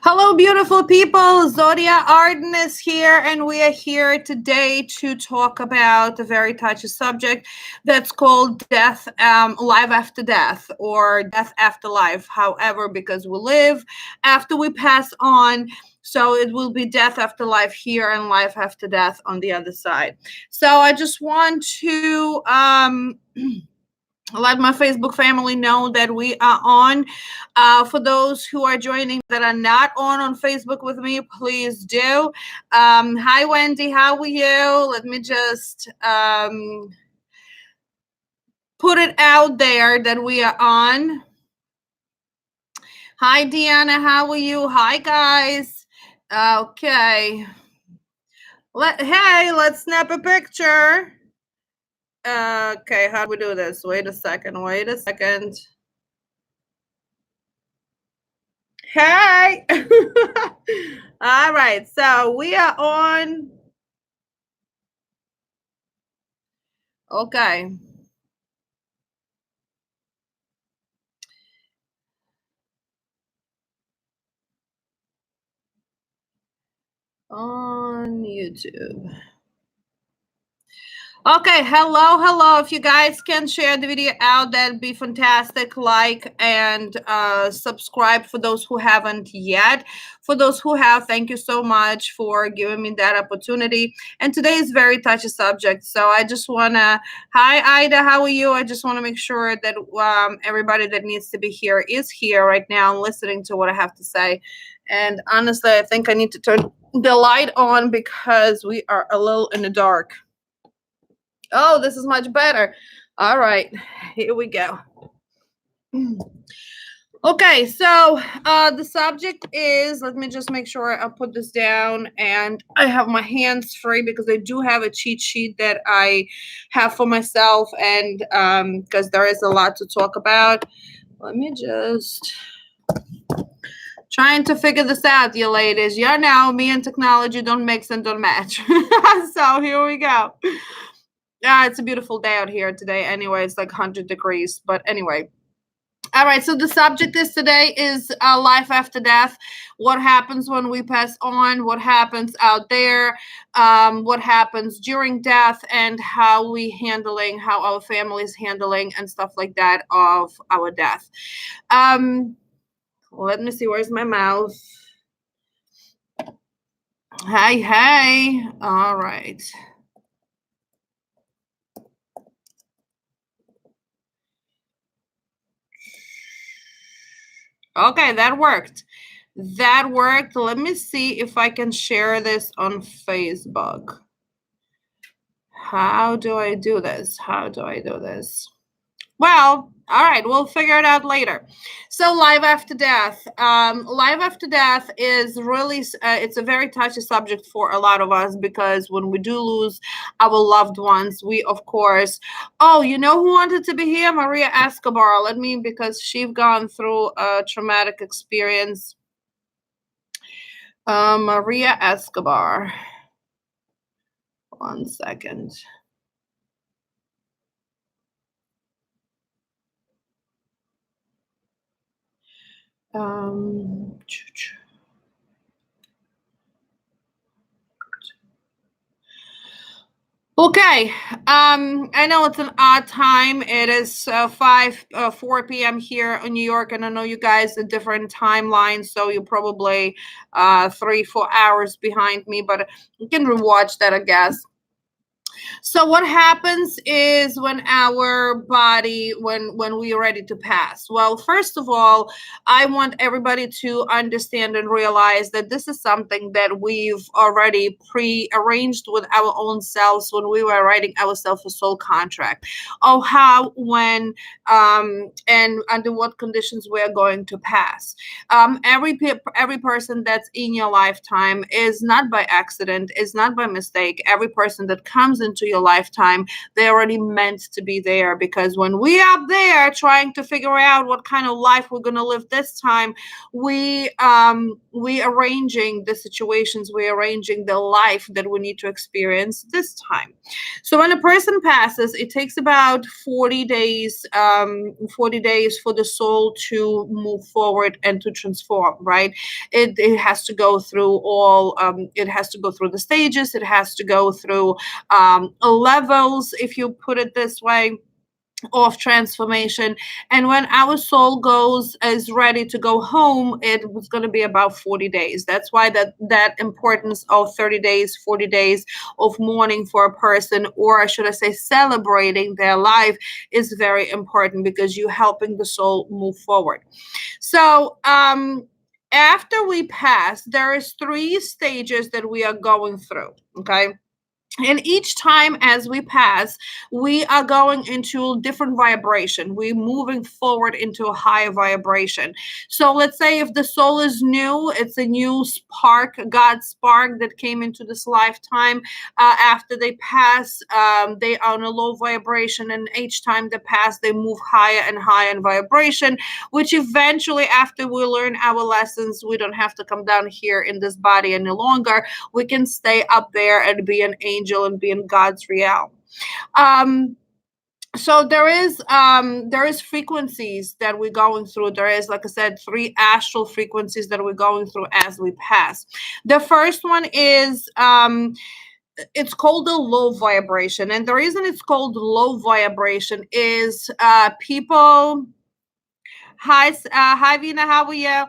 Hello, beautiful people. Zodia Arden is here, and we are here today to talk about a very touchy subject that's called death, life after death, or death after life. However, because we live after we pass on, so it will be death after life here and life after death on the other side. So I just want to let my Facebook family know that we are on. For those who are joining that are not on Facebook with me, please do. Hi, Wendy. How are you? Let me just put it out there that we are on. Hi, Deanna. How are you? Hi, guys. Okay. Hey, let's snap a picture. Okay, how do we do this? Wait a second. Hey. All right, so we are on. Okay. On YouTube. Okay, hello. If you guys can share the video out, that'd be fantastic. Like and subscribe for those who haven't yet. For those who have, thank you so much for giving me that opportunity. And today is very touchy subject, so I just wanna. Hi, Ida. How are you? I just want to make sure that everybody that needs to be here is here right now, listening to what I have to say. And honestly, I think I need to turn the light on because we are a little in the dark. Oh, this is much better. All right, here we go. Okay, so the subject is, let me just make sure I put this down and I have my hands free because I do have a cheat sheet that I have for myself, and because there is a lot to talk about. Let me just trying to figure this out, you ladies. You know, me and technology don't mix and don't match. So here we go. Yeah, it's a beautiful day out here today. Anyway, it's like 100 degrees. But anyway. All right. So the subject is today is life after death. What happens when we pass on? What happens out there? What happens during death? And how we handling, how our family is handling, and stuff like that of our death. Let me see. Where's my mouse? Hey. All right. Okay, that worked. Let me see if I can share this on Facebook. How do I do this? Well, all right, we'll figure it out later. So, life after death. Life after death is really, it's a very touchy subject for a lot of us because when we do lose our loved ones, we, of course, oh, you know who wanted to be here? Maria Escobar. Because she's gone through a traumatic experience. Maria Escobar. 1 second. Okay. I know it's an odd time. It is 4 p.m. here in New York, and I know you guys a different timeline, so you're probably 3-4 hours behind me, but you can rewatch that, I guess. So what happens is when our body, when we are ready to pass? Well, first of all, I want everybody to understand and realize that this is something that we've already pre-arranged with our own selves when we were writing ourselves a soul contract. Oh, how, when, and under what conditions we are going to pass. Every person that's in your lifetime is not by accident, is not by mistake. Every person that comes into your lifetime, they're already meant to be there. Because when we up there trying to figure out what kind of life we're going to live this time, we arranging the situations, we arranging the life that we need to experience this time. So when a person passes, it takes about 40 days, 40 days for the soul to move forward and to transform, right? It has to go through all, it has to go through the stages, it has to go through levels, if you put it this way, of transformation. And when our soul goes is ready to go home, it was going to be about 40 days. That's why that importance of 30 days, 40 days of mourning for a person, or should I say celebrating their life, is very important, because you're helping the soul move forward. So after we pass, there is 3 stages that we are going through. Okay. And each time as we pass, we are going into different vibration. We're moving forward into a higher vibration. So let's say if the soul is new, it's a new spark, God's spark that came into this lifetime. After they pass, they are on a low vibration, and each time they pass, they move higher and higher in vibration, which eventually, after we learn our lessons, we don't have to come down here in this body any longer. We can stay up there and be an angel and be in God's realm. So there is frequencies that we're going through. There is, like I said, 3 astral frequencies that we're going through as we pass. The first one is it's called a low vibration, and the reason it's called low vibration is people. Hi, Vina. How are you?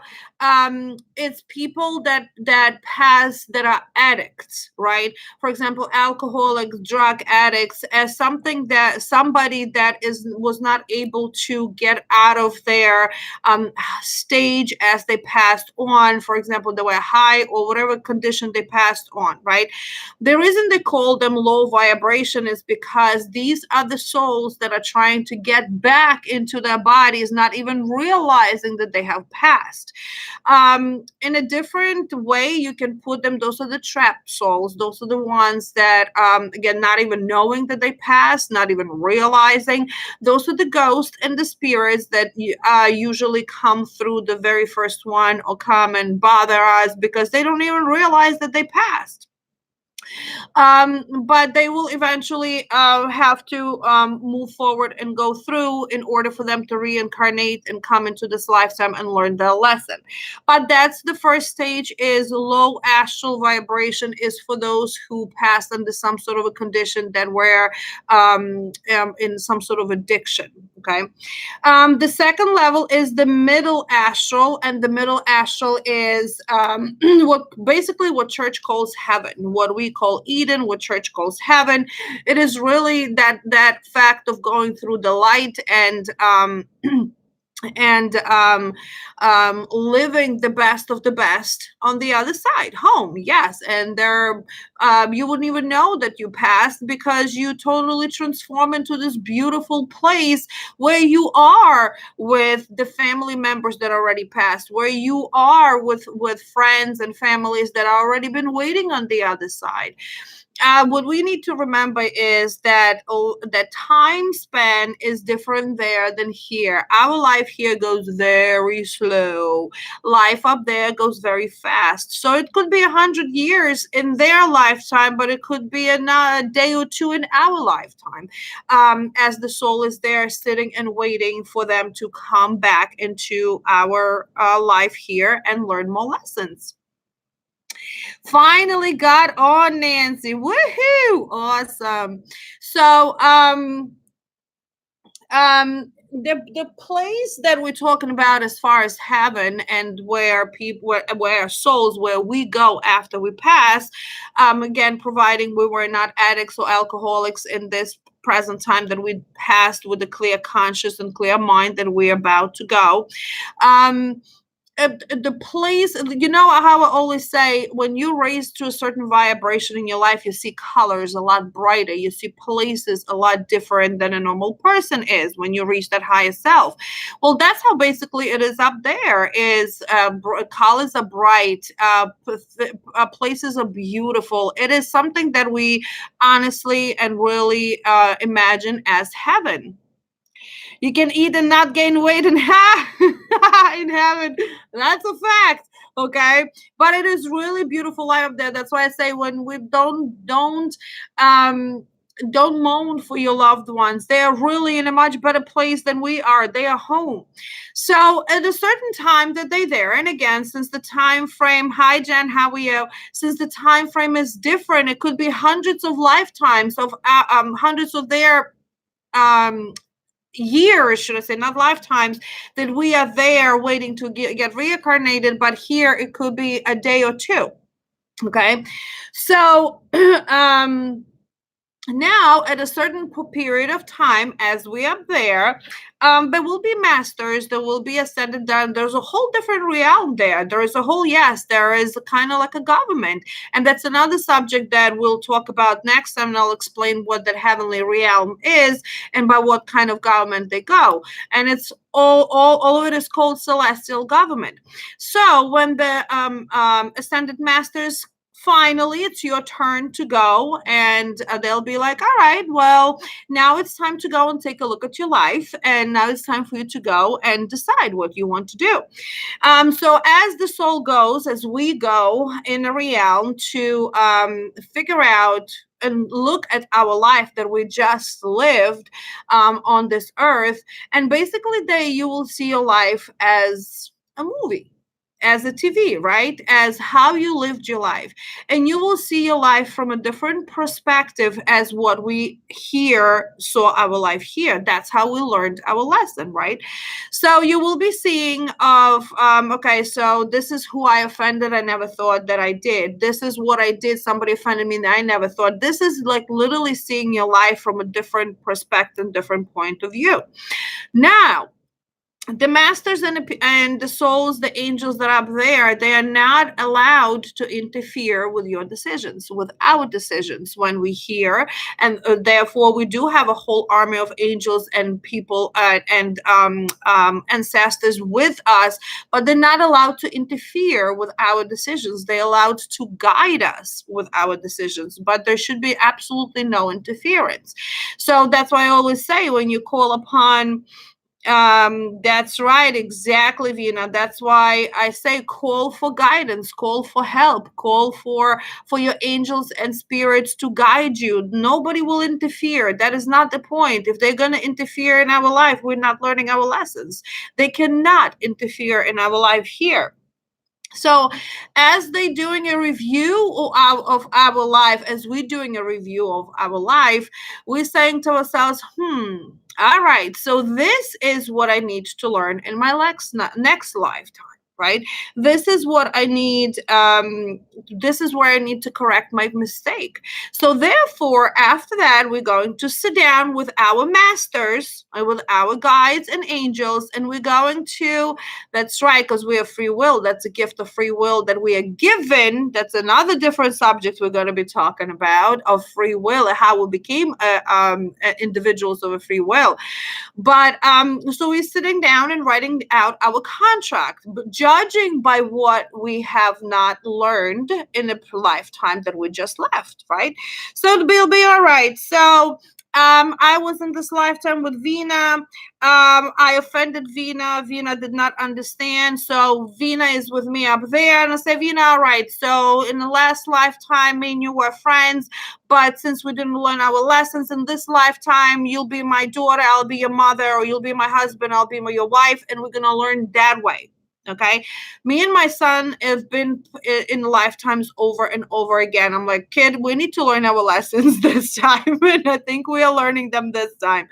It's people that pass, that are addicts, right? For example, alcoholics, drug addicts, as something that somebody that was not able to get out of their stage as they passed on. For example, they were high or whatever condition they passed on, right? The reason they call them low vibration is because these are the souls that are trying to get back into their bodies, not even realizing that they have passed. In a different way, you can put them, those are the trapped souls. Those are the ones that, again, not even knowing that they passed, not even realizing. Those are the ghosts and the spirits that usually come through the very first one, or come and bother us because they don't even realize that they passed. But they will eventually have to move forward and go through in order for them to reincarnate and come into this lifetime and learn their lesson. But that's the first stage, is low astral vibration, is for those who passed under some sort of a condition that were in some sort of addiction. Okay. The second level is the middle astral, and the middle astral is what church calls heaven, what we call Eden, what church calls heaven. It is really that fact of going through the light and and living the best of the best on the other side, home. Yes, and there, you wouldn't even know that you passed, because you totally transform into this beautiful place where you are with the family members that already passed, where you are with friends and families that already been waiting on the other side. What we need to remember is that that time span is different there than here. Our life here goes very slow. Life up there goes very fast. So it could be 100 years in their lifetime, but it could be a day or two in our lifetime, as the soul is there sitting and waiting for them to come back into our life here and learn more lessons. Finally got on, Nancy. Woohoo! Awesome. So, the place that we're talking about as far as heaven, and where people, where souls, where we go after we pass, again, providing we were not addicts or alcoholics in this present time, that we passed with a clear conscience and clear mind that we're about to go. the place, you know how I always say, when you raise to a certain vibration in your life, you see colors a lot brighter, you see places a lot different than a normal person is when you reach that higher self. Well, that's how basically it is up there. Is colors are bright, places are beautiful. It is something that we honestly and really imagine as heaven. You can eat and not gain weight in in heaven. That's a fact. Okay, but it is really beautiful light up there. That's why I say, when we um don't moan for your loved ones. They are really in a much better place than we are. They are home. So at a certain time that they're there, and again, since the time frame, hi Jen, how are you? Since the time frame is different, it could be hundreds of lifetimes of hundreds of their um years, should I say, not lifetimes, that we are there waiting to get reincarnated. But here it could be a day or two. Okay. So now at a certain period of time, as we are there, there will be masters, there will be ascended down, there's a whole different realm there. There is a whole, yes, there is kind of like a government, and that's another subject that we'll talk about next time, and I'll explain what that heavenly realm is and by what kind of government they go. And it's all of it is called celestial government. So when the ascended masters, finally it's your turn to go, and they'll be like, all right, well, now it's time to go and take a look at your life, and now it's time for you to go and decide what you want to do. So as the soul goes, as we go in a realm to figure out and look at our life that we just lived on this earth, and basically there you will see your life as a movie, as a TV, right? As how you lived your life. And you will see your life from a different perspective as what we here saw our life here. That's how we learned our lesson, right? So you will be seeing of, okay, so this is who I offended. I never thought that I did. This is what I did. Somebody offended me that I never thought. This is like literally seeing your life from a different perspective, different point of view. Now, the masters and the souls, the angels that are up there, they are not allowed to interfere with your decisions, with our decisions when we hear. And therefore we do have a whole army of angels and people and ancestors with us, but they're not allowed to interfere with our decisions. They're allowed to guide us with our decisions, but there should be absolutely no interference. So that's why I always say, when you call upon, that's right, exactly, Vina. That's why I say, call for guidance, call for help, call for your angels and spirits to guide you. Nobody will interfere. That is not the point. If they're going to interfere in our life, we're not learning our lessons. They cannot interfere in our life here. So as they doing a review of our life, as we're doing a review of our life, we're saying to ourselves, all right, so this is what I need to learn in my next lifetime, right? This is what I need. This is where I need to correct my mistake. So therefore, after that, we're going to sit down with our masters, with our guides and angels, and we're going to, that's right, because we have free will. That's a gift of free will that we are given. That's another different subject we're going to be talking about, of free will and how we became individuals of a free will. But so we're sitting down and writing out our contract, but judging by what we have not learned in a lifetime that we just left, right? So it'll be all right. So I was in this lifetime with Vina. I offended Vina. Vina did not understand. So Vina is with me up there. And I say, Vina, all right. So in the last lifetime, me and you were friends. But since we didn't learn our lessons in this lifetime, you'll be my daughter, I'll be your mother, or you'll be my husband, I'll be your wife. And we're going to learn that way. Okay. Me and my son have been in lifetimes over and over again. I'm like, kid, we need to learn our lessons this time. And I think we are learning them this time.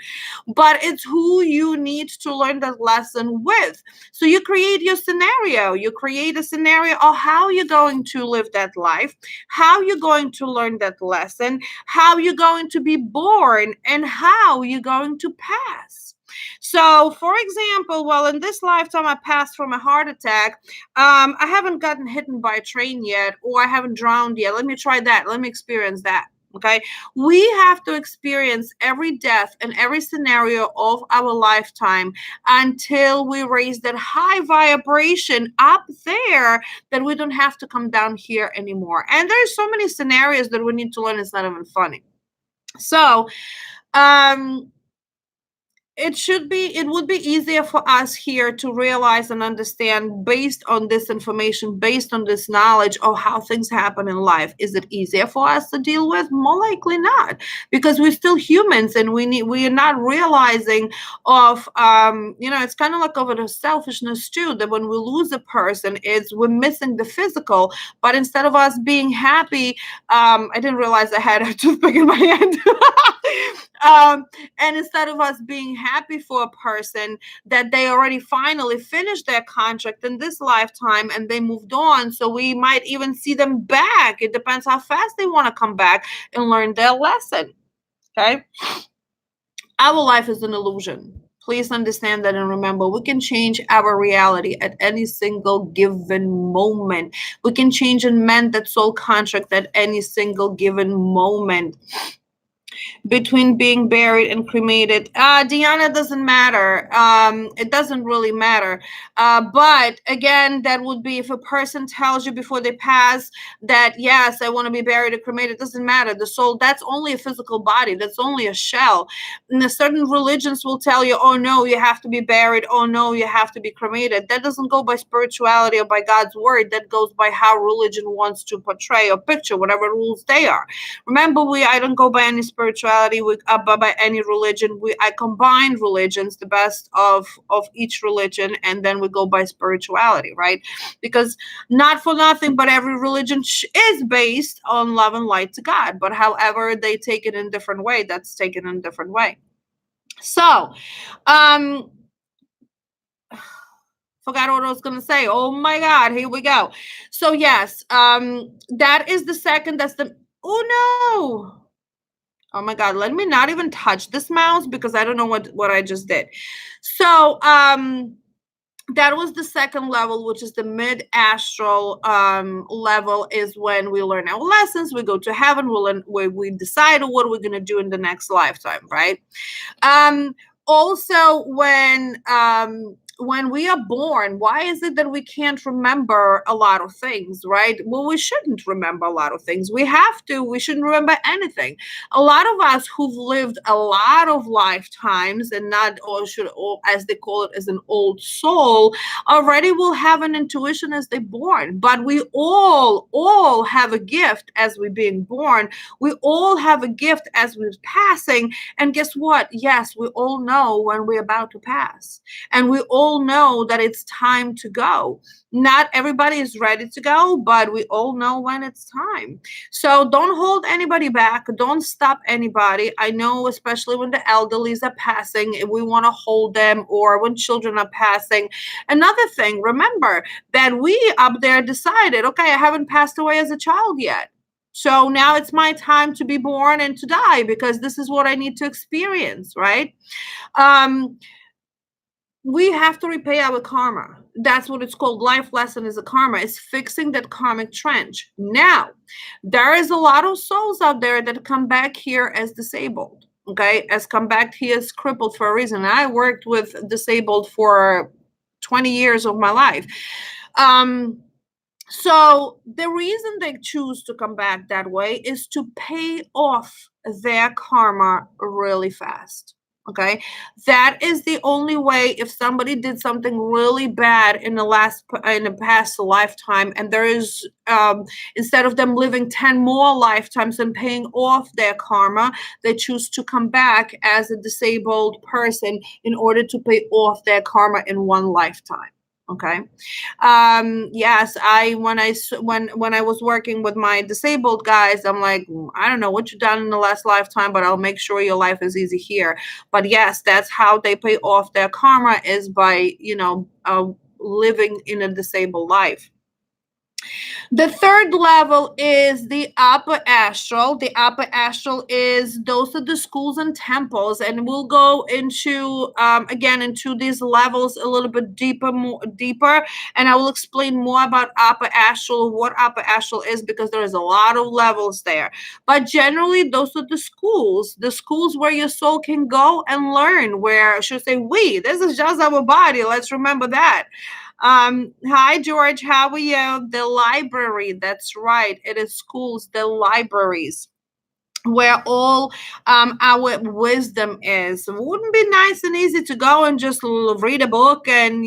But it's who you need to learn that lesson with. So you create your scenario. You create a scenario of how you're going to live that life, how you're going to learn that lesson, how you're going to be born, and how you're going to pass. So, for example, well, in this lifetime, I passed from a heart attack. I haven't gotten hit by a train yet, or I haven't drowned yet. Let me try that. Let me experience that. Okay. We have to experience every death and every scenario of our lifetime until we raise that high vibration up there that we don't have to come down here anymore. And there's so many scenarios that we need to learn. It's not even funny. So, um, it would be easier for us here to realize and understand based on this information, based on this knowledge of how things happen in life. Is it easier for us to deal with? More likely not, because we're still humans and we are not realizing of it's kind of like over the selfishness too, that when we lose a person, it's we're missing the physical, but instead of us being happy, I didn't realize I had a toothpick in my hand. And instead of us being happy for a person that they already finally finished their contract in this lifetime and they moved on, so we might even see them back. It depends how fast they want to come back and learn their lesson. Okay. Our life is an illusion. Please understand that and remember, we can change our reality at any single given moment. We can change and mend that soul contract at any single given moment. Between being buried and cremated, Deanna, doesn't matter. It doesn't really matter. But again, that would be if a person tells you before they pass that, yes, I want to be buried or cremated. It doesn't matter. The soul, that's only a physical body. That's only a shell. And the certain religions will tell you, oh no, you have to be buried. Oh no, you have to be cremated. That doesn't go by spirituality or by God's word. That goes by how religion wants to portray or picture whatever rules they are. Remember, I don't go by any spirituality, by any religion. I combine religions, the best of each religion, and then we go by spirituality, right? Because not for nothing, but every religion is based on love and light to God. But however they take it in a different way, that's taken in a different way. So, forgot what I was gonna say. Oh my God, here we go. So yes, that is the second. That's the. Oh no. Oh my God, let me not even touch this mouse because I don't know what I just did. So, that was the second level, which is the mid astral level, is when we learn our lessons, we go to heaven, we decide what we're going to do in the next lifetime, right? Also, when we are born, why is it that we can't remember a lot of things, right? Well, we shouldn't remember a lot of things. We shouldn't remember anything. A lot of us who've lived a lot of lifetimes and not, or as they call it, as an old soul, already will have an intuition as they're born. But we all have a gift as we're being born. We all have a gift as we're passing. And guess what? Yes, we all know when we're about to pass. And we all know that it's time to go. Not everybody is ready to go, but we all know when it's time. So don't hold anybody back. Don't stop anybody. I know, especially when the elderlies are passing, we want to hold them, or when children are passing. Another thing, remember that we up there decided, okay, I haven't passed away as a child yet. So now it's my time to be born and to die because this is what I need to experience, right? We have to repay our karma. That's what it's called. Life lesson is a karma. It's fixing that karmic trench. Now, there is a lot of souls out there that come back here as disabled. Okay, as come back here as crippled for a reason. I worked with disabled for 20 years of my life. So the reason they choose to come back that way is to pay off their karma really fast. Okay, that is the only way. If somebody did something really bad in the past lifetime, and there is instead of them living 10 more lifetimes and paying off their karma, they choose to come back as a disabled person in order to pay off their karma in one lifetime. Okay. Yes, when I was working with my disabled guys, I'm like, I don't know what you've done in the last lifetime, but I'll make sure your life is easy here. But yes, that's how they pay off their karma, is by living in a disabled life. The third level is the upper astral. The upper astral is those are the schools and temples, and we'll go into again into these levels a little bit deeper, more deeper, and I will explain more about upper astral, what upper astral is, because there is a lot of levels there. But generally, those are the schools where your soul can go and learn. Where I should say, we. This is just our body. Let's remember that. Hi George, how are you? The library, that's right. It is schools, the libraries where all our wisdom is. Wouldn't be nice and easy to go and just read a book and,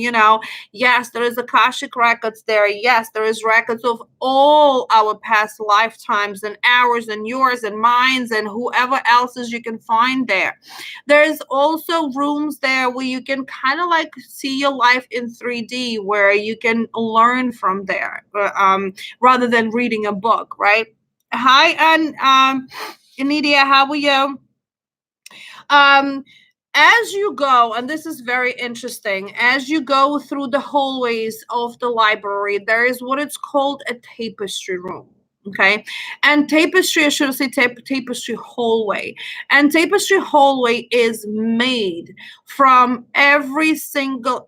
yes, there is Akashic records there. Yes, there is records of all our past lifetimes and ours and yours and mine and whoever else's you can find there. There's also rooms there where you can kind of like see your life in 3D, where you can learn from there, rather than reading a book, right? Hi, and Anidia, how are you? Um, as you go, and this is very interesting, as you go through the hallways of the library, there is what it's called a tapestry room. Okay, and tapestry, I should say tapestry hallway. And tapestry hallway is made from every single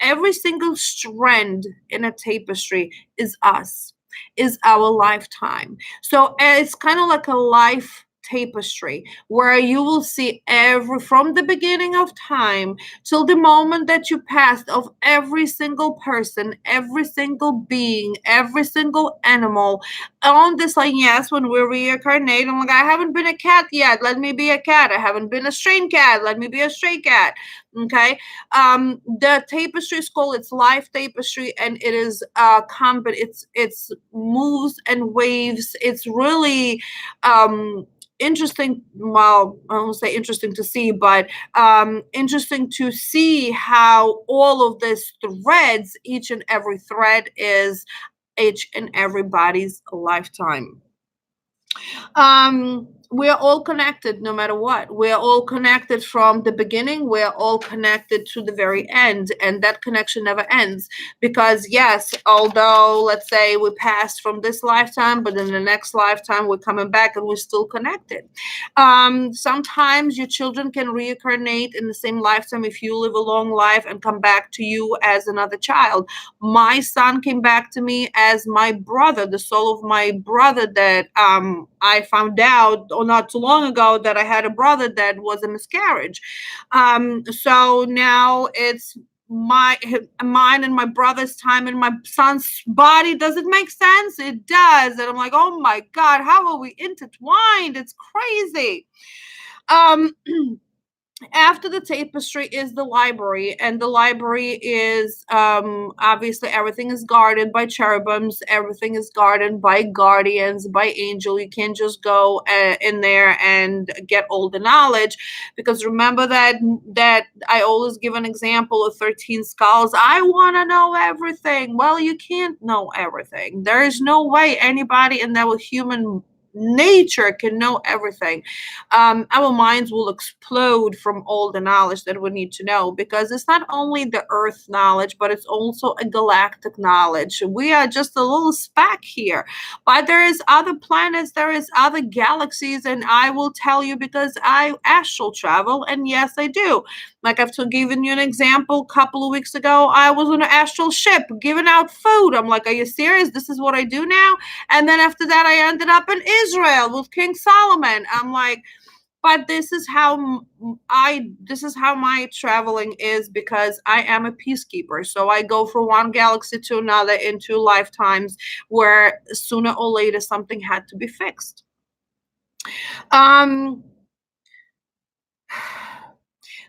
strand in a tapestry is us, is our lifetime. So it's kind of like a life tapestry where you will see every from the beginning of time till the moment that you passed, of every single person, every single being, every single animal on this line. Yes, when we reincarnate, I'm like, I haven't been a cat yet, let me be a cat. I haven't been a stray cat, let me be a stray cat. Okay. The tapestry is called, it's life tapestry, and it is it's moves and waves. It's really interesting. Well, I won't say interesting to see, but interesting to see how all of this threads, each and every thread is each and everybody's lifetime. We're all connected no matter what. We're all connected from the beginning. We're all connected to the very end. And that connection never ends. Because, yes, although, let's say we passed from this lifetime, but in the next lifetime, we're coming back and we're still connected. Sometimes your children can reincarnate in the same lifetime if you live a long life and come back to you as another child. My son came back to me as my brother, the soul of my brother that I found out not too long ago that I had a brother that was a miscarriage. So now it's mine and my brother's time in my son's body. Does it make sense? It does. And I'm like, oh my God, how are we intertwined? It's crazy. Um After the tapestry is the library, and the library is obviously everything is guarded by cherubims, everything is guarded by guardians, by angel. You can't just go in there and get all the knowledge, because remember that I always give an example of 13 skulls. I want to know everything. Well, you can't know everything. There is no way anybody in that human nature can know everything. Our minds will explode from all the knowledge that we need to know, because it's not only the earth knowledge, but it's also a galactic knowledge. We are just a little speck here, but there is other planets, there is other galaxies, and I will tell you, because I astral travel, and yes, I do. Like I've given you an example a couple of weeks ago, I was on an astral ship giving out food. I'm like, are you serious? This is what I do now? And then after that, I ended up in Israel with King Solomon. I'm like, but this is how my traveling is, because I am a peacekeeper. So I go from one galaxy to another in 2 lifetimes, where sooner or later something had to be fixed. Um,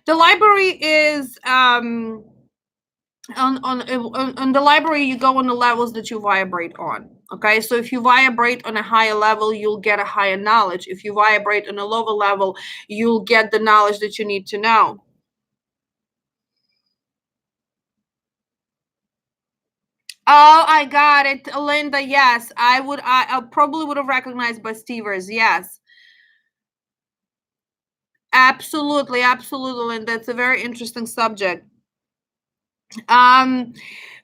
the library is on the library, you go on the levels that you vibrate on. Okay, so if you vibrate on a higher level, you'll get a higher knowledge. If you vibrate on a lower level, you'll get the knowledge that you need to know. Oh, I got it, Linda. Yes, I probably would have recognized by Stevers. Yes, absolutely, absolutely, Linda. It's a very interesting subject. um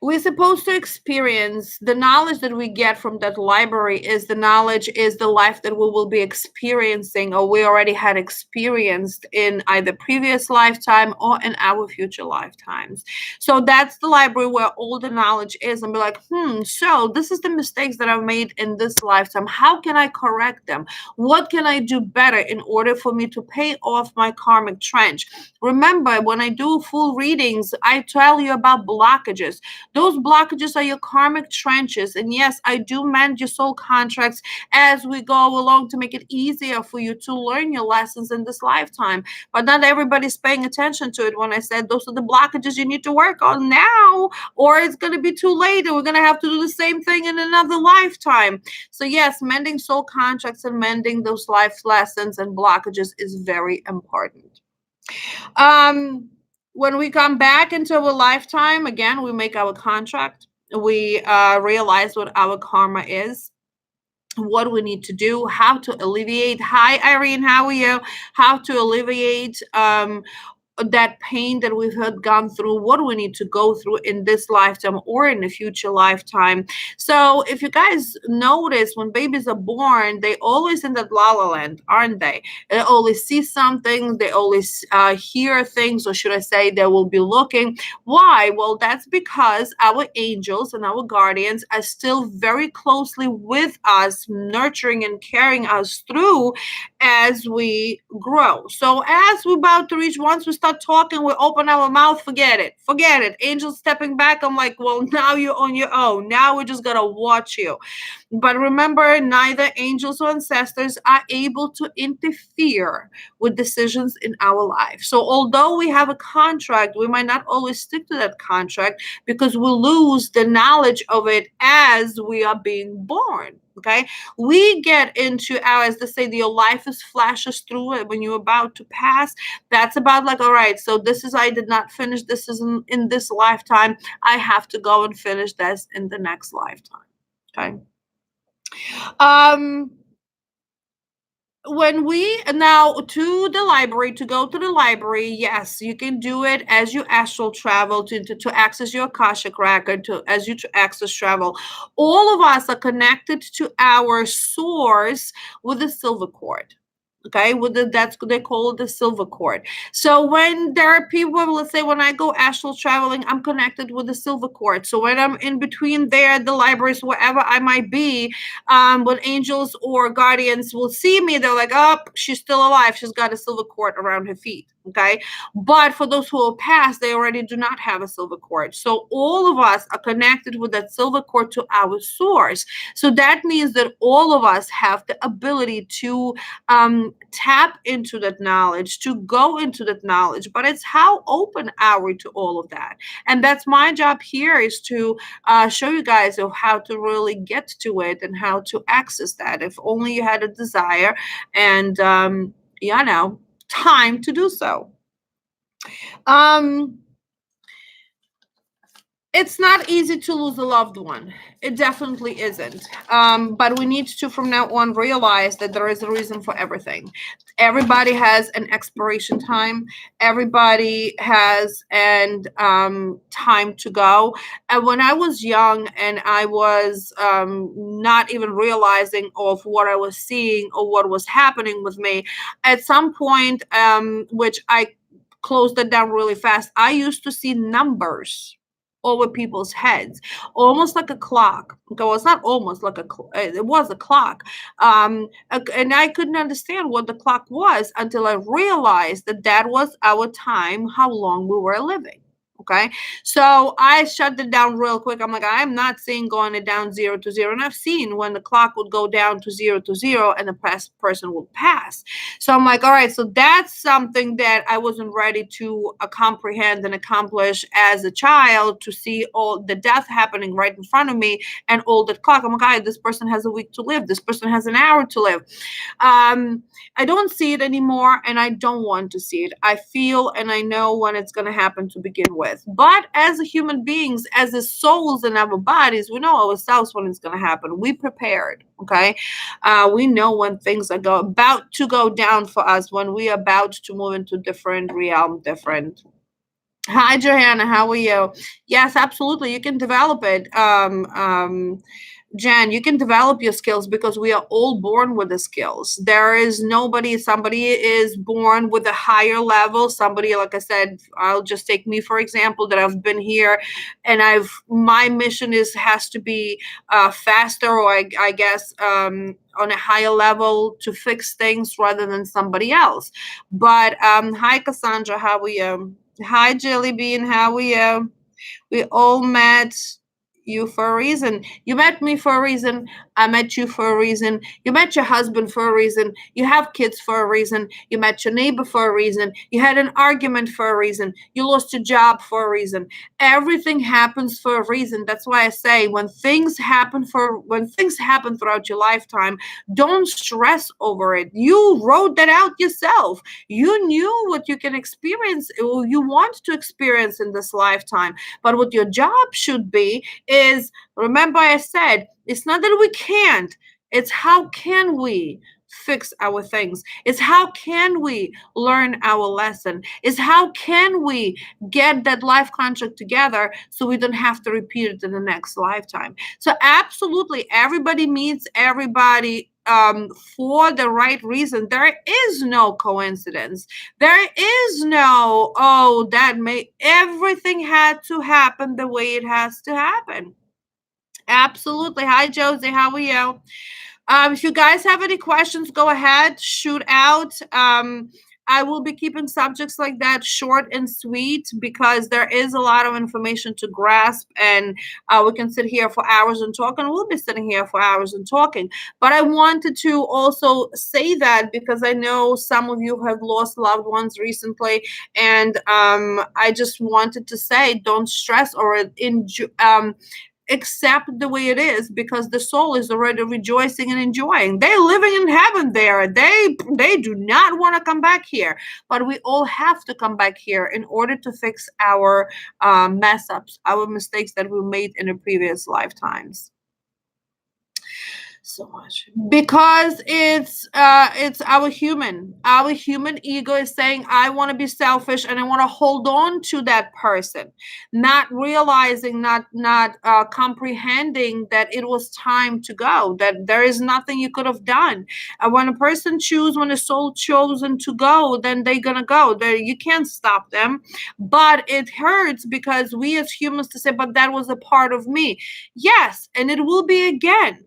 we're supposed to experience the knowledge that we get from that library is the knowledge is the life that we will be experiencing or we already had experienced in either previous lifetime or in our future lifetimes. So that's the library where all the knowledge is, and be like, so this is the mistakes that I've made in this lifetime. How can I correct them? What can I do better in order for me to pay off my karmic trench? Remember, when I do full readings, I tell you about blockages. Those blockages are your karmic trenches. And yes, I do mend your soul contracts as we go along to make it easier for you to learn your lessons in this lifetime. But not everybody's paying attention to it when I said those are the blockages you need to work on now, or it's going to be too late and we're going to have to do the same thing in another lifetime. So, yes, mending soul contracts and mending those life lessons and blockages is very important. Um, when we come back into a lifetime, again, we make our contract. We realize what our karma is, what we need to do, how to alleviate. Hi, Irene, how are you? How to alleviate that pain that we've had gone through, what do we need to go through in this lifetime or in a future lifetime. So if you guys notice, when babies are born, they always in that la la land, aren't they? They always see something, they always hear things, or should I say they will be looking. Why? Well, that's because our angels and our guardians are still very closely with us, nurturing and carrying us through as we grow. So as we're about to reach, once we start talking, we open our mouth, forget it. Forget it. Angels stepping back. I'm like, well, now you're on your own. Now we're just gonna watch you. But remember, neither angels or ancestors are able to interfere with decisions in our life. So although we have a contract, we might not always stick to that contract because we lose the knowledge of it as we are being born. Okay, we get into our, as they say, your life is flashes through it when you're about to pass. That's about like, all right, so this is, I did not finish this is in this lifetime. I have to go and finish this in the next lifetime. Okay. Um, when we now to the library, to go to the library, yes, you can do it as you astral travel to access your akashic record, to as you access travel. All of us are connected to our source with a silver cord. Okay, with that's they call it the silver cord. So when there are people, let's say when I go astral traveling, I'm connected with the silver cord. So when I'm in between there, the libraries, wherever I might be, when angels or guardians will see me, they're like, oh, she's still alive, she's got a silver cord around her feet. Okay, but for those who will pass, they already do not have a silver cord. So all of us are connected with that silver cord to our source. So that means that all of us have the ability to tap into that knowledge, to go into that knowledge. But it's how open are we to all of that? And that's my job here, is to show you guys of how to really get to it and how to access that. If only you had a desire and time to do so. It's not easy to lose a loved one. It definitely isn't. But we need to, from now on, realize that there is a reason for everything. Everybody has an expiration time. Everybody has an time to go. And when I was young and I was not even realizing of what I was seeing or what was happening with me, at some point, which I closed it down really fast, I used to see numbers over people's heads, almost like a clock. Well, it's not almost like it was a clock. And I couldn't understand what the clock was until I realized that that was our time, how long we were living. Okay. So I shut it down real quick. I'm like, I'm not seeing going it down 0 to 0. And I've seen when the clock would go down to 0 to 0 and the person would pass. So I'm like, all right, so that's something that I wasn't ready to comprehend and accomplish as a child, to see all the death happening right in front of me and all that clock. I'm like, all right, this person has a week to live. This person has an hour to live. I don't see it anymore, and I don't want to see it. I feel and I know when it's going to happen to begin with. But as human beings, as the souls in our bodies, we know ourselves when it's going to happen. We prepared. Okay, we know when things are about to go down for us, when we are about to move into different realm, different Hi, Johanna. How are you? Yes, absolutely. You can develop it. Jen, you can develop your skills because we are all born with the skills. There is nobody, somebody is born with a higher level. Somebody, like I said, I'll just take me for example, that I've been here and my mission has to be faster or I guess on a higher level to fix things rather than somebody else. But hi, Cassandra. How are you? Hi, Jelly Bean. How are you? We all met you for a reason. You met me for a reason. I met you for a reason. You met your husband for a reason. You have kids for a reason. You met your neighbor for a reason. You had an argument for a reason. You lost your job for a reason. Everything happens for a reason. That's why I say when things happen throughout your lifetime, don't stress over it. You wrote that out yourself. You knew what you can experience, or you want to experience in this lifetime. But what your job should be is, remember I said, it's not that we can't, it's how can we fix our things, it's how can we learn our lesson, is how can we get that life contract together so we don't have to repeat it in the next lifetime. So absolutely everybody meets everybody for the right reason. There is no coincidence. There is no, oh, that may, everything had to happen the way it has to happen. Absolutely. Hi, Josie. How are you? If you guys have any questions, go ahead, shoot out. I will be keeping subjects like that short and sweet because there is a lot of information to grasp, and we can sit here for hours and talk, and we'll be sitting here for hours and talking. But I wanted to also say that because I know some of you have lost loved ones recently, and I just wanted to say, don't stress or accept the way it is because the soul is already rejoicing and enjoying. They're living in heaven there. They do not want to come back here, but we all have to come back here in order to fix our mess ups, our mistakes that we made in the previous lifetimes. So much because it's our human ego is saying, I want to be selfish and I want to hold on to that person, not realizing, not comprehending that it was time to go, that there is nothing you could have done. When a person choose, when a soul chosen to go, then they're gonna go there. You can't stop them, but it hurts because we as humans to say, but that was a part of me. Yes, and it will be again.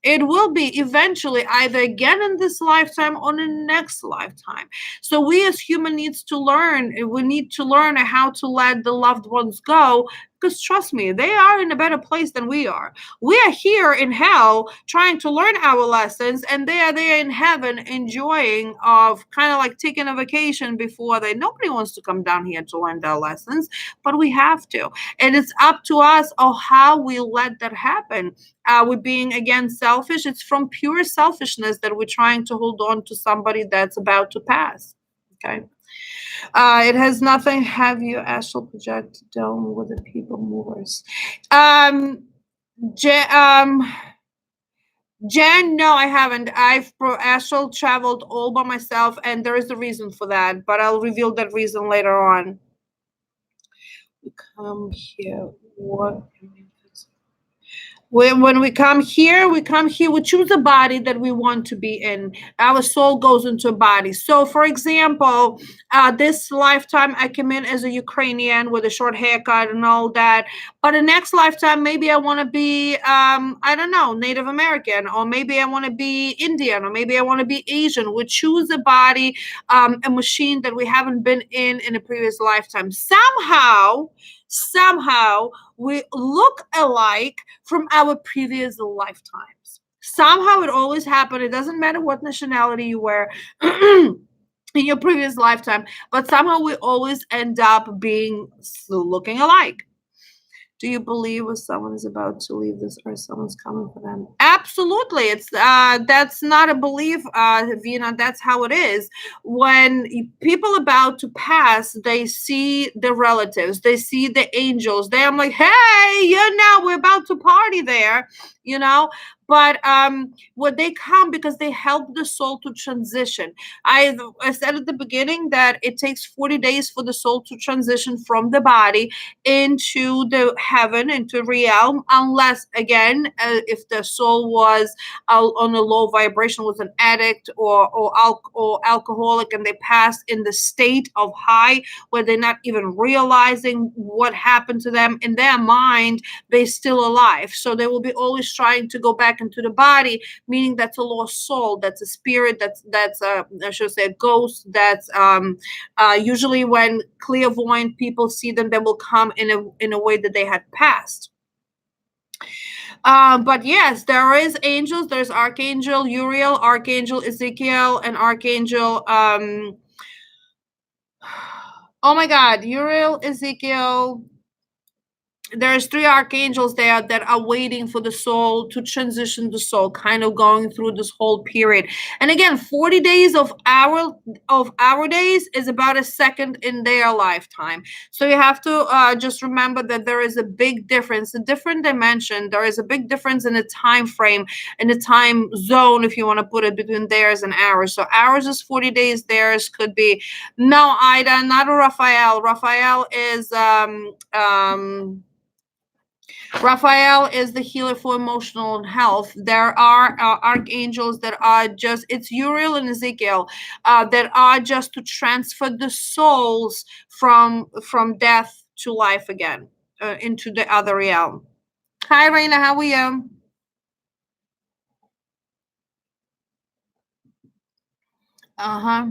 It will be eventually, either again in this lifetime or in the next lifetime. So we as human needs to learn. We need to learn how to let the loved ones go, because trust me, they are in a better place than we are. We are here in hell trying to learn our lessons, and they are there in heaven enjoying, of kind of like taking a vacation before they. Nobody wants to come down here to learn their lessons, but we have to. And it's up to us of how we let that happen. We're being again selfish. It's from pure selfishness that we're trying to hold on to somebody that's about to pass. Okay. It has nothing. Have you astral project dome with the people movers? Um, Jen, Jen, no, I haven't. I've astral traveled all by myself, and there is a reason for that, but I'll reveal that reason later on. We come here. What? When we come here, we choose a body that we want to be in. Our soul goes into a body. So, for example, this lifetime I came in as a Ukrainian with a short haircut and all that. But the next lifetime, maybe I want to be, I don't know, Native American, or maybe I want to be Indian, or maybe I want to be Asian. We choose a body, a machine that we haven't been in a previous lifetime. Somehow we look alike from our previous lifetimes. Somehow it always happened. It doesn't matter what nationality you were in your previous lifetime, but somehow we always end up being looking alike. Do you believe when someone is about to leave this earth, someone's coming for them? Absolutely. It's that's not a belief, Vina. That's how it is. When people about to pass, they see the relatives, they see the angels. I'm like, hey, we're about to party there, you know. But what they come because they help the soul to transition. I said at the beginning that it takes 40 days for the soul to transition from the body into the heaven, into realm, unless again, if the soul was on a low vibration, was an addict or alcoholic, and they passed in the state of high where they're not even realizing what happened to them in their mind, they're still alive. So they will be always trying to go back into the body, meaning that's a lost soul, that's a spirit, that's a, I should say, a ghost. That's usually when clairvoyant people see them, they will come in a way that they had passed. But yes, there is angels. There's Archangel Uriel, Archangel Ezekiel, and Archangel. Oh my God, Uriel, Ezekiel. There's three archangels there that are waiting for the soul to transition, the soul kind of going through this whole period. And again, 40 days of our days is about a second in their lifetime. So you have to just remember that there is a big difference, a different dimension. There is a big difference in the time frame, in the time zone, if you want to put it, between theirs and ours. So ours is 40 days, theirs could be, no, Ida, not a Raphael. Raphael is the healer for emotional health. There are archangels that are just, it's Uriel and Ezekiel, that are just to transfer the souls from death to life again, into the other realm. Hi, Raina, how are you? Uh-huh.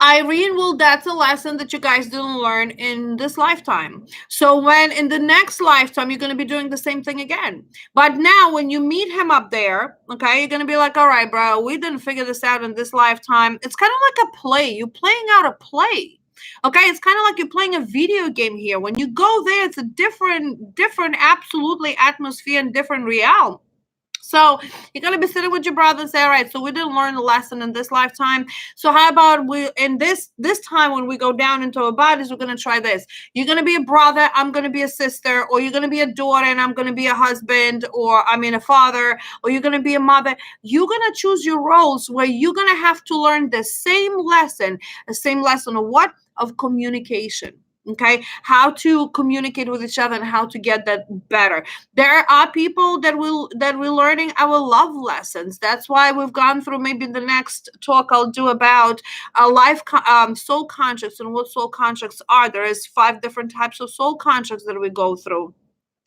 Irene, well, that's a lesson that you guys didn't learn in this lifetime. So when in the next lifetime, you're going to be doing the same thing again. But now when you meet him up there, okay, you're going to be like, all right, bro, we didn't figure this out in this lifetime. It's kind of like a play. You're playing out a play. Okay, it's kind of like you're playing a video game here. When you go there, it's a different, absolutely atmosphere and different realm. So you're gonna be sitting with your brother and say, all right, so we didn't learn the lesson in this lifetime. So how about we in this time when we go down into our bodies, we're gonna try this. You're gonna be a brother, I'm gonna be a sister, or you're gonna be a daughter and I'm gonna be a husband, or I mean a father, or you're gonna be a mother. You're gonna choose your roles where you're gonna have to learn the same lesson of what? Of communication. Okay, how to communicate with each other and how to get that better. There are people that we're learning our love lessons. That's why we've gone through, maybe the next talk I'll do about soul contracts and what soul contracts are. There is 5 different types of soul contracts that we go through,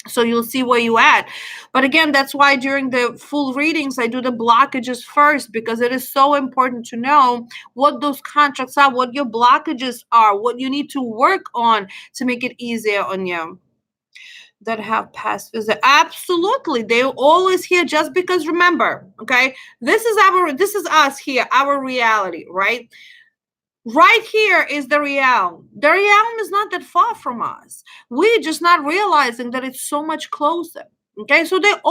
so you'll see where you at. But again, that's why during the full readings I do the blockages first, because it is so important to know what those contracts are, what your blockages are, what you need to work on to make it easier on you. That have past visit, absolutely, they're always here. Just because, remember, okay, this is us here, our reality, right? Right here is the realm. The realm is not that far from us. We're just not realizing that it's so much closer. Okay, so they're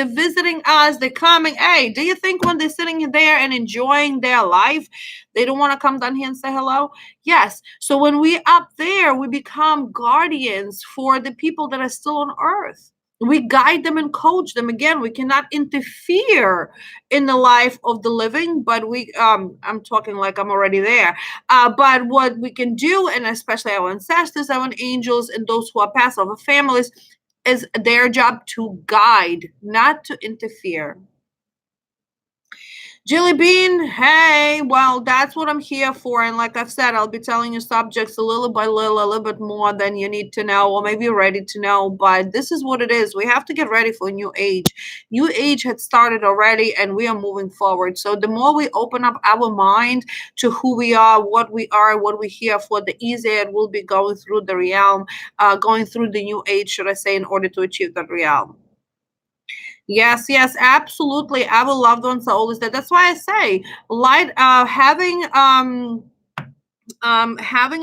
visiting us, they're coming. Hey, do you think when they're sitting there and enjoying their life, they don't want to come down here and say hello? Yes. So when we up there, we become guardians for the people that are still on earth. We guide them and coach them. Again, we cannot interfere in the life of the living, but I'm talking like I'm already there. But what we can do, and especially our ancestors, our angels, and those who are past, our families, is their job to guide, not to interfere. Jilly Bean, hey, well, that's what I'm here for. And like I've said, I'll be telling you subjects a little by little, a little bit more than you need to know, or maybe you're ready to know. But this is what it is. We have to get ready for a new age. New age had started already, and we are moving forward. So the more we open up our mind to who we are, what we're here for, the easier it will be going through the realm, going through the new age, should I say, in order to achieve that realm. Yes, yes, absolutely. Our loved ones are always there. That's why I say light, having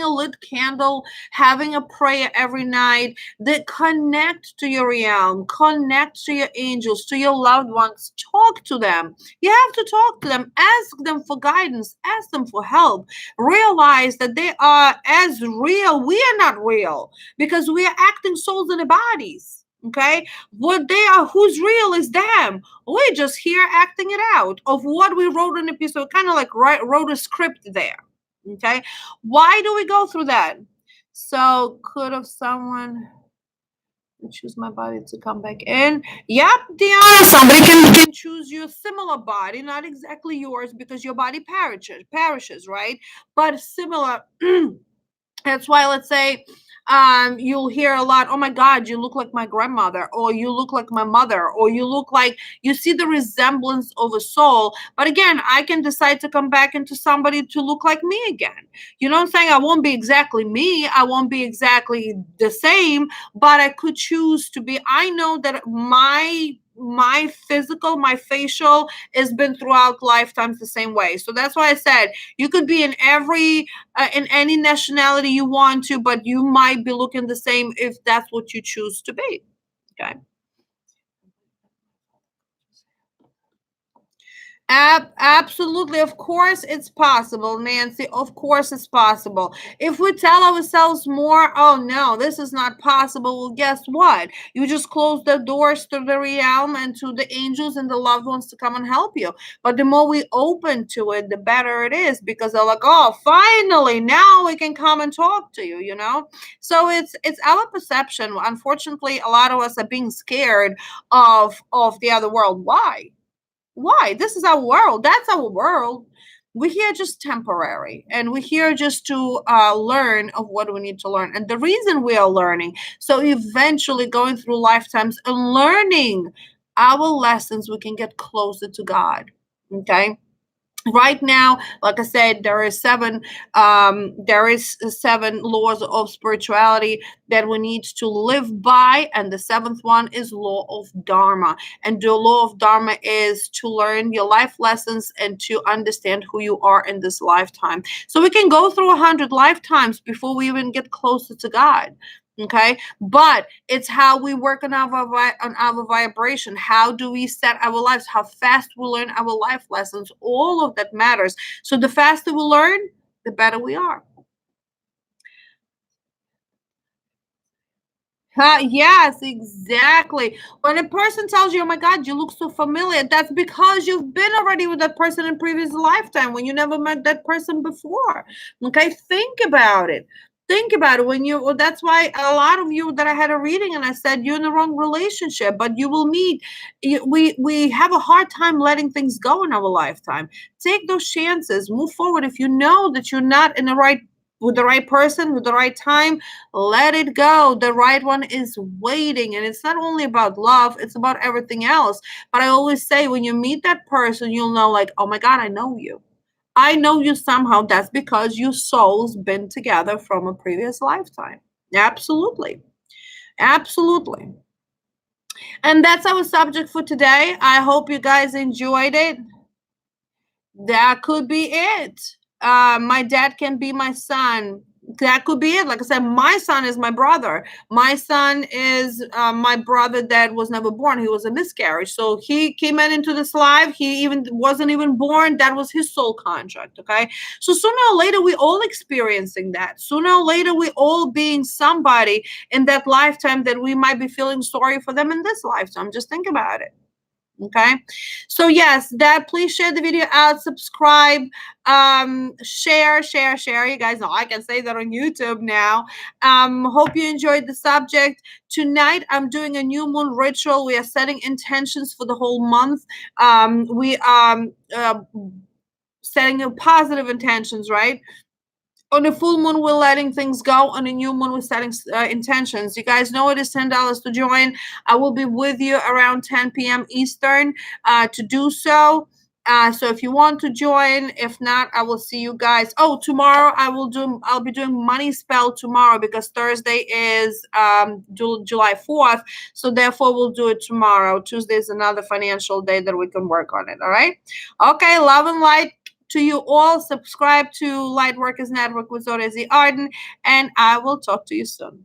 a lit candle, having a prayer every night that connect to your realm, connect to your angels, to your loved ones. Talk to them. You have to talk to them. Ask them for guidance. Ask them for help. Realize that they are as real. We are not real because we are acting souls in the bodies. Okay, what they are, who's real is them. We're just here acting it out of what we wrote in the piece. So kind of like wrote a script there. Okay, why do we go through that? So could have someone choose my body to come back in? Yep, Deanna, somebody can choose your similar body, not exactly yours because your body perishes, right? But similar. That's why, let's say, you'll hear a lot, oh my God, you look like my grandmother, or you look like my mother, or you look like, you see the resemblance of a soul. But again, I can decide to come back into somebody to look like me again. You know what I'm saying? I won't be exactly me. I won't be exactly the same, but I could choose to be. I know that my physical, my facial has been throughout lifetimes the same way. So that's why I said you could be in any nationality you want to, but you might be looking the same if that's what you choose to be. Okay. Absolutely. Of course, it's possible, Nancy. Of course, it's possible. If we tell ourselves more, oh no, this is not possible, well, guess what? You just close the doors to the realm and to the angels and the loved ones to come and help you. But the more we open to it, the better it is because they're like, oh, finally, now we can come and talk to you, you know? So it's our perception. Unfortunately, a lot of us are being scared of the other world. Why? Why? This is our world. That's our world. We're here just temporary, and we're here just to learn of what we need to learn. And the reason we are learning, so eventually going through lifetimes and learning our lessons, we can get closer to God. Okay, right now, like I said, there is seven laws of spirituality that we need to live by, and the seventh one is law of dharma. And the law of dharma is to learn your life lessons and to understand who you are in this lifetime, so we can go through 100 lifetimes before we even get closer to God. Okay, but it's how we work on our vibration. How do we set our lives? How fast we learn our life lessons? All of that matters. So the faster we learn, the better we are. Yes, exactly. When a person tells you, "Oh my God, you look so familiar," that's because you've been already with that person in previous lifetime when you never met that person before. Okay, think about it. Think about it when you. Well, that's why a lot of you that I had a reading and I said you're in the wrong relationship, but you will meet. We have a hard time letting things go in our lifetime. Take those chances. Move forward. If you know that you're not in the right with the right person with the right time, let it go. The right one is waiting. And it's not only about love, it's about everything else. But I always say, when you meet that person, you'll know, like, oh my God, I know you. I know you somehow. That's because your souls been together from a previous lifetime. Absolutely. Absolutely. And that's our subject for today. I hope you guys enjoyed it. That could be it. My dad can be my son. That could be it. Like I said, my son is my brother. My son is my brother that was never born. He was a miscarriage. So he came into this life. He even wasn't even born. That was his soul contract. Okay. So sooner or later, we all experiencing that. Sooner or later, we all being somebody in that lifetime that we might be feeling sorry for them in this lifetime. Just think about it. Okay, so yes, that please share the video out, subscribe, share. You guys know I can say that on YouTube now. Hope you enjoyed the subject. Tonight I'm doing a new moon ritual. We are setting intentions for the whole month. We setting a positive intentions, right? On a full moon, we're letting things go. On a new moon, we're setting intentions. You guys know it is $10 to join. I will be with you around 10 p.m. Eastern to do so. So if you want to join, if not, I will see you guys. Oh, tomorrow I'll be doing money spell tomorrow because Thursday is July 4th. So therefore we'll do it tomorrow. Tuesday is another financial day that we can work on it. All right. Okay. Love and light to you all. Subscribe to Lightworkers Network with Zorazy Arden, and I will talk to you soon.